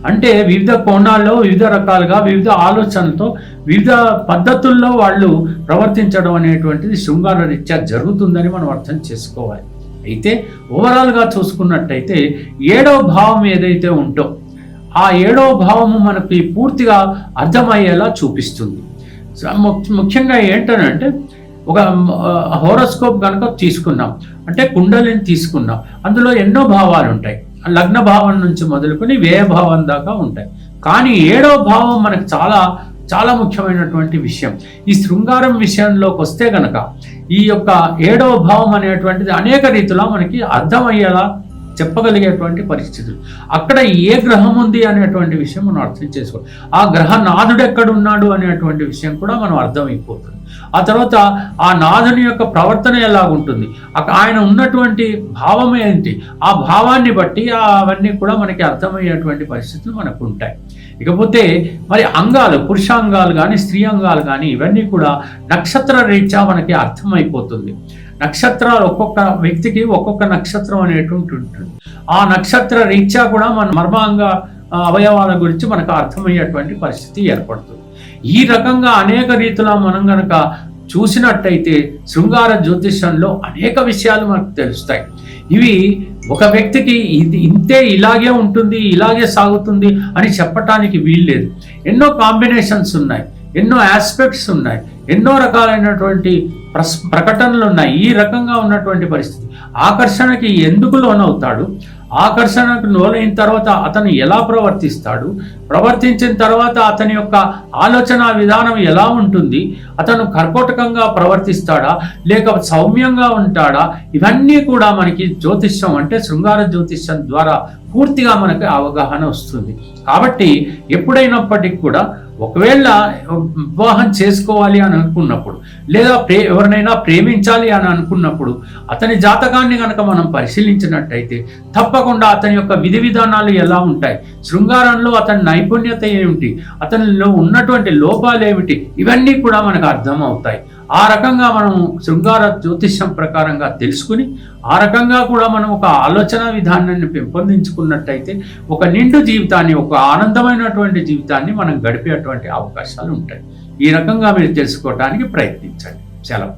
అంటే వివిధ కోణాల్లో వివిధ రకాలుగా వివిధ ఆలోచనలతో వివిధ పద్ధతుల్లో వాళ్ళు ప్రవర్తించడం అనేటువంటిది శృంగార రీత్యా జరుగుతుందని మనం అర్థం చేసుకోవాలి. అయితే ఓవరాల్గా చూసుకున్నట్టయితే 7వ భావం ఏదైతే ఉంటో ఆ 7వ భావము మనకి పూర్తిగా అర్థమయ్యేలా చూపిస్తుంది. ముఖ్యంగా ఏంటనంటే ఒక హోరోస్కోప్ కనుక తీసుకున్నాం అంటే కుండలిని తీసుకున్నాం, అందులో ఎన్నో భావాలు ఉంటాయి. లగ్న భావం నుంచి మొదలుకొని వ్యయ భావం దాకా ఉంటాయి. కానీ 7వ భావం మనకు చాలా చాలా ముఖ్యమైనటువంటి విషయం. ఈ శృంగారం విషయంలోకి వస్తే గనక ఈ యొక్క 7వ భావం అనేటువంటిది అనేక రీతిలో మనకి అర్థమయ్యేలా చెప్పగలిగేటువంటి పరిస్థితులు. అక్కడ ఏ గ్రహం ఉంది అనేటువంటి విషయం మనం అర్థం చేసుకోవాలి. ఆ గ్రహనాథుడు ఎక్కడున్నాడు అనేటువంటి విషయం కూడా మనం అర్థమైపోతుంది. ఆ తర్వాత ఆ నాథుని యొక్క ప్రవర్తన ఎలాగుంటుంది, ఆయన ఉన్నటువంటి భావం ఏంటి, ఆ భావాన్ని బట్టి అవన్నీ కూడా మనకి అర్థమయ్యేటువంటి పరిస్థితులు మనకు ఉంటాయి. ఇకపోతే మరి అంగాలు, పురుషాంగాలు కానీ స్త్రీ అంగాలు కానీ ఇవన్నీ కూడా నక్షత్ర రీత్యా మనకి అర్థమైపోతుంది. నక్షత్రాలు ఒక్కొక్క వ్యక్తికి ఒక్కొక్క నక్షత్రం అనేటువంటి ఉంటుంది. ఆ నక్షత్ర రీత్యా కూడా మన మర్మాంగ అవయవాల గురించి మనకు అర్థమయ్యేటువంటి పరిస్థితి ఏర్పడుతుంది. ఈ రకంగా అనేక రీతిలో మనం గనక చూసినట్టయితే శృంగార జ్యోతిష్యంలో అనేక విషయాలు మనకు తెలుస్తాయి. ఇవి ఒక వ్యక్తికి ఇది ఇంతే, ఇలాగే ఉంటుంది, ఇలాగే సాగుతుంది అని చెప్పటానికి వీల్లేదు. ఎన్నో కాంబినేషన్స్ ఉన్నాయి, ఎన్నో ఆస్పెక్ట్స్ ఉన్నాయి, ఎన్నో రకాలైనటువంటి ప్రకటనలు ఉన్నాయి. ఈ రకంగా ఉన్నటువంటి పరిస్థితి ఆకర్షణకి ఎందుకు లోనవుతాడు, ఆకర్షణకు లోనైన తర్వాత అతను ఎలా ప్రవర్తిస్తాడు, ప్రవర్తించిన తర్వాత అతని యొక్క ఆలోచన విధానం ఎలా ఉంటుంది, అతను కర్కోటకంగా ప్రవర్తిస్తాడా లేక సౌమ్యంగా ఉంటాడా, ఇవన్నీ కూడా మనకి జ్యోతిష్యం అంటే శృంగార జ్యోతిష్యం ద్వారా పూర్తిగా మనకి అవగాహన వస్తుంది. కాబట్టి ఎప్పుడైనప్పటికీ కూడా ఒకవేళ వివాహం చేసుకోవాలి అని అనుకున్నప్పుడు లేదా ఎవరినైనా ప్రేమించాలి అని అనుకున్నప్పుడు అతని జాతకాన్ని కనుక మనం పరిశీలించినట్టయితే తప్పకుండా అతని యొక్క విధి విధానాలు ఎలా ఉంటాయి, శృంగారంలో అతని నైపుణ్యత ఏమిటి, అతనిలో ఉన్నటువంటి లోపాలు ఏమిటి, ఇవన్నీ కూడా మనకు అర్థం అవుతాయి. ఆ రకంగా మనం శృంగార జ్యోతిష్యం ప్రకారంగా తెలుసుకుని ఆ రకంగా కూడా మనం ఒక ఆలోచన విధానాన్ని పెంపొందించుకున్నట్టయితే ఒక నిండు జీవితాన్ని, ఒక ఆనందమైనటువంటి జీవితాన్ని మనం గడిపేటువంటి అవకాశాలు ఉంటాయి. ఈ రకంగా మీరు తెలుసుకోవడానికి ప్రయత్నించండి. సెలవు.